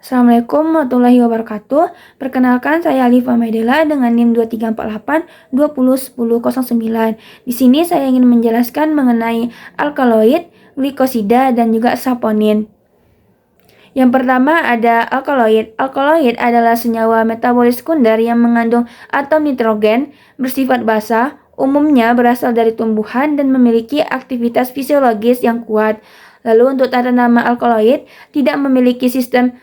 Assalamualaikum warahmatullahi wabarakatuh. Perkenalkan saya Alifa Maidela dengan NIM 2348 Di sini saya ingin menjelaskan mengenai alkaloid, glikosida, dan juga saponin. Yang pertama ada alkaloid. Alkaloid adalah senyawa metabolis sekunder yang mengandung atom nitrogen bersifat basa, umumnya berasal dari tumbuhan dan memiliki aktivitas fisiologis yang kuat. Lalu untuk tata nama alkaloid tidak memiliki sistem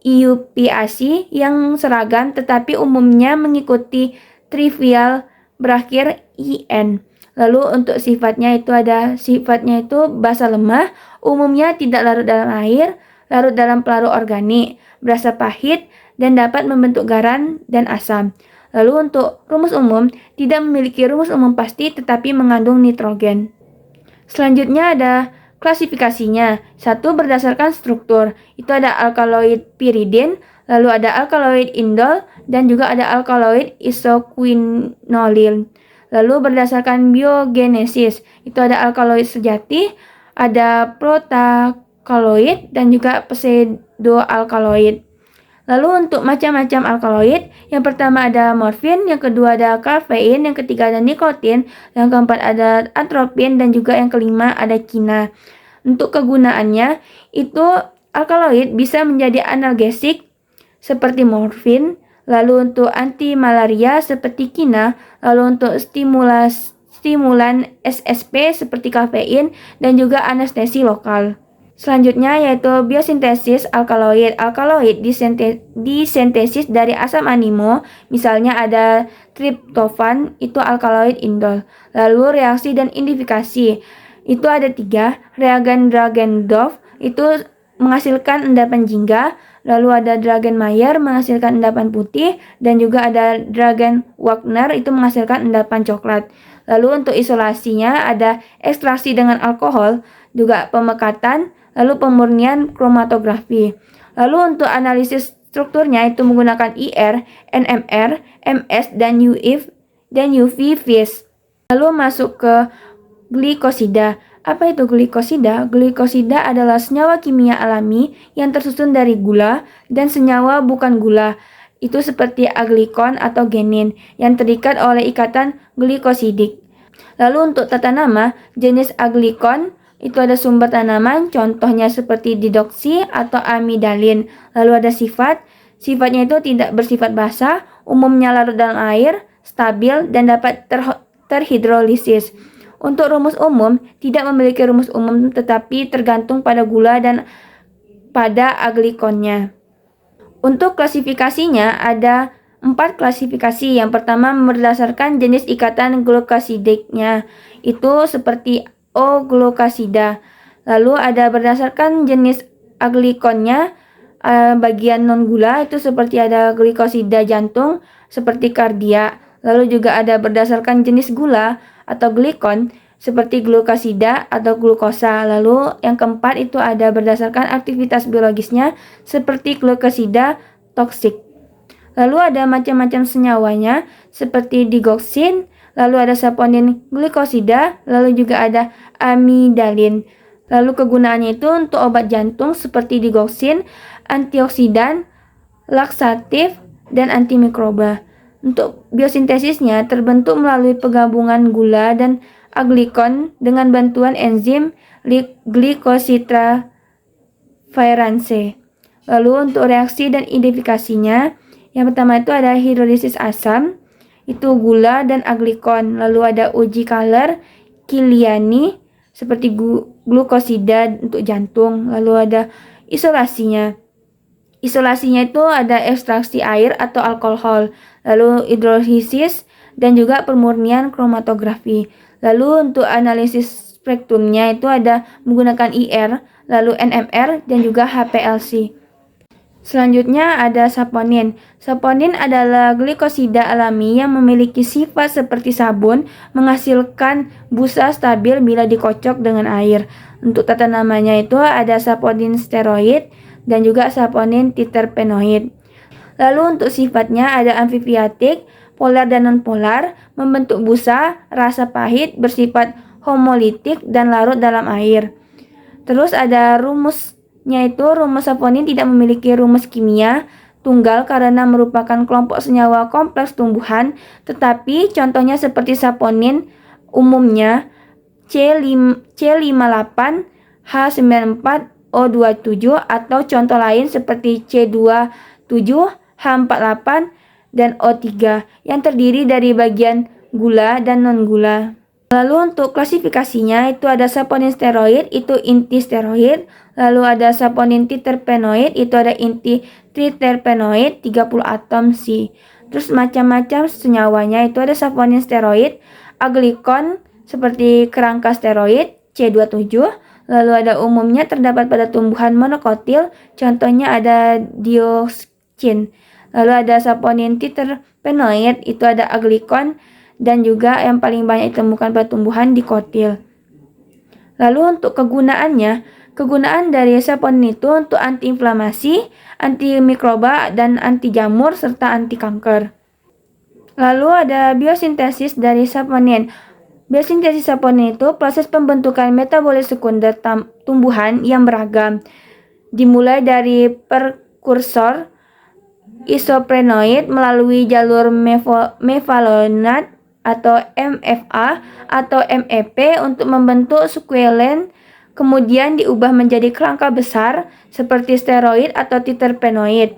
IUPAC yang seragam tetapi umumnya mengikuti trivial berakhir IN. Lalu untuk sifatnya itu basa lemah, umumnya tidak larut dalam air, larut dalam pelarut organik, berasa pahit, dan dapat membentuk garam dan asam. Lalu untuk rumus umum, tidak memiliki rumus umum pasti tetapi mengandung nitrogen. Selanjutnya ada klasifikasinya. Satu, berdasarkan struktur. Itu ada alkaloid piridin, lalu ada alkaloid indol, dan juga ada alkaloid isoquinolil. Lalu berdasarkan biogenesis, itu ada alkaloid sejati, ada protakaloid, dan juga pseudoalkaloid. Lalu untuk macam-macam alkaloid, yang pertama ada morfin, yang kedua ada kafein, yang ketiga ada nikotin, yang keempat ada atropin, dan juga yang kelima ada kina. Untuk kegunaannya, itu alkaloid bisa menjadi analgesik seperti morfin, lalu untuk anti malaria seperti kina, lalu untuk stimulan SSP seperti kafein, dan juga anestesi lokal. Selanjutnya yaitu biosintesis alkaloid. Alkaloid disintesis dari asam amino, misalnya ada triptofan, itu alkaloid indol. Lalu reaksi dan identifikasi, itu ada 3. Reagen Dragendorf itu menghasilkan endapan jingga, lalu ada Dragenmayer menghasilkan endapan putih, dan juga ada Dragen-Wagner itu menghasilkan endapan coklat. Lalu untuk isolasinya ada ekstraksi dengan alkohol, juga pemekatan, lalu pemurnian kromatografi. Lalu untuk analisis strukturnya itu menggunakan IR, NMR, MS, dan UV vis. Lalu masuk ke glikosida. Apa itu glikosida? Glikosida adalah senyawa kimia alami yang tersusun dari gula dan senyawa bukan gula. Itu seperti aglikon atau genin yang terikat oleh ikatan glikosidik. Lalu untuk tata nama, jenis aglikon itu ada sumber tanaman, contohnya seperti didoksi atau amidalin. Lalu ada sifatnya itu tidak bersifat basa, umumnya larut dalam air, stabil, dan dapat terhidrolisis. Untuk rumus umum, tidak memiliki rumus umum tetapi tergantung pada gula dan pada aglikonnya. Untuk klasifikasinya ada 4 klasifikasi. Yang pertama berdasarkan jenis ikatan glukosidiknya, itu seperti O-glukosida. Lalu ada berdasarkan jenis aglikonnya, bagian non gula itu seperti ada glikosida jantung seperti kardia. Lalu juga ada berdasarkan jenis gula atau glikon seperti glukosida atau glukosa. Lalu yang keempat itu ada berdasarkan aktivitas biologisnya seperti glukosida toksik. Lalu ada macam-macam senyawanya seperti digoksin, lalu ada saponin glikosida, lalu juga ada amidalin. Lalu kegunaannya itu untuk obat jantung seperti digoksin, antioksidan, laksatif, dan antimikroba. Untuk biosintesisnya terbentuk melalui penggabungan gula dan aglikon dengan bantuan enzim glikosyltransferase. Lalu untuk reaksi dan identifikasinya, yang pertama itu ada hidrolisis asam, itu gula dan aglikon. Lalu ada uji Kahler, Kiliani seperti glukosida untuk jantung. Lalu ada isolasinya. Isolasinya itu ada ekstraksi air atau alkohol, lalu hidrolisis, dan juga pemurnian kromatografi. Lalu untuk analisis spektrumnya itu ada menggunakan IR, lalu NMR, dan juga HPLC. Selanjutnya ada saponin. Saponin adalah glikosida alami yang memiliki sifat seperti sabun, menghasilkan busa stabil bila dikocok dengan air. Untuk tata namanya itu ada saponin steroid dan juga saponin diterpenoid. Lalu untuk sifatnya ada amfibiotik, polar dan nonpolar, membentuk busa, rasa pahit, bersifat homolitik dan larut dalam air. Terus ada rumus itu rumus saponin tidak memiliki rumus kimia tunggal karena merupakan kelompok senyawa kompleks tumbuhan, tetapi contohnya seperti saponin umumnya C58, H94, O27, atau contoh lain seperti C27, H48, dan O3 yang terdiri dari bagian gula dan non-gula. Lalu untuk klasifikasinya itu ada saponin steroid, itu inti steroid. Lalu ada saponin triterpenoid, itu ada inti triterpenoid 30 atom C. Terus macam-macam senyawanya itu ada saponin steroid, aglikon seperti kerangka steroid C27. Lalu ada umumnya terdapat pada tumbuhan monokotil, contohnya ada dioxin. Lalu ada saponin triterpenoid, itu ada aglikon, dan juga yang paling banyak ditemukan pada tumbuhan dikotil. Lalu untuk kegunaan dari saponin itu untuk antiinflamasi, antimikroba, dan anti jamur, serta anti kanker. Lalu ada biosintesis dari saponin. Biosintesis saponin itu proses pembentukan metabolit sekunder tumbuhan yang beragam, dimulai dari prekursor isoprenoid melalui jalur mevalonat atau MFA atau MEP untuk membentuk sekuelen, kemudian diubah menjadi kerangka besar seperti steroid atau triterpenoid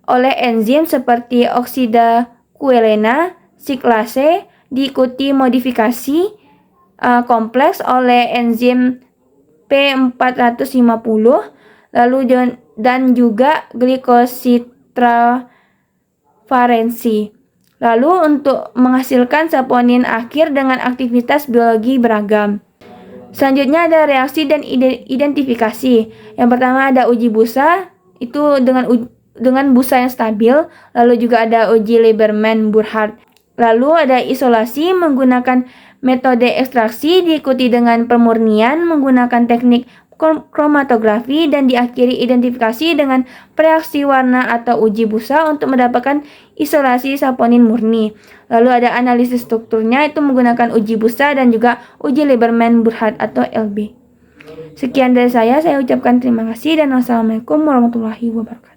oleh enzim seperti oksida-kuelena siklase, diikuti modifikasi kompleks oleh enzim P450, lalu dan juga glikositransferasi. Lalu untuk menghasilkan saponin akhir dengan aktivitas biologi beragam. Selanjutnya ada reaksi dan identifikasi. Yang pertama ada uji busa, itu dengan busa yang stabil. Lalu juga ada uji Lieberman-Burkhardt. Lalu ada isolasi menggunakan metode ekstraksi, diikuti dengan pemurnian menggunakan teknik kromatografi, dan diakhiri identifikasi dengan reaksi warna atau uji busa untuk mendapatkan isolasi saponin murni. Lalu ada analisis strukturnya, itu menggunakan uji busa dan juga uji Lieberman-Burkhardt atau LB. Sekian dari saya ucapkan terima kasih dan wassalamualaikum warahmatullahi wabarakatuh.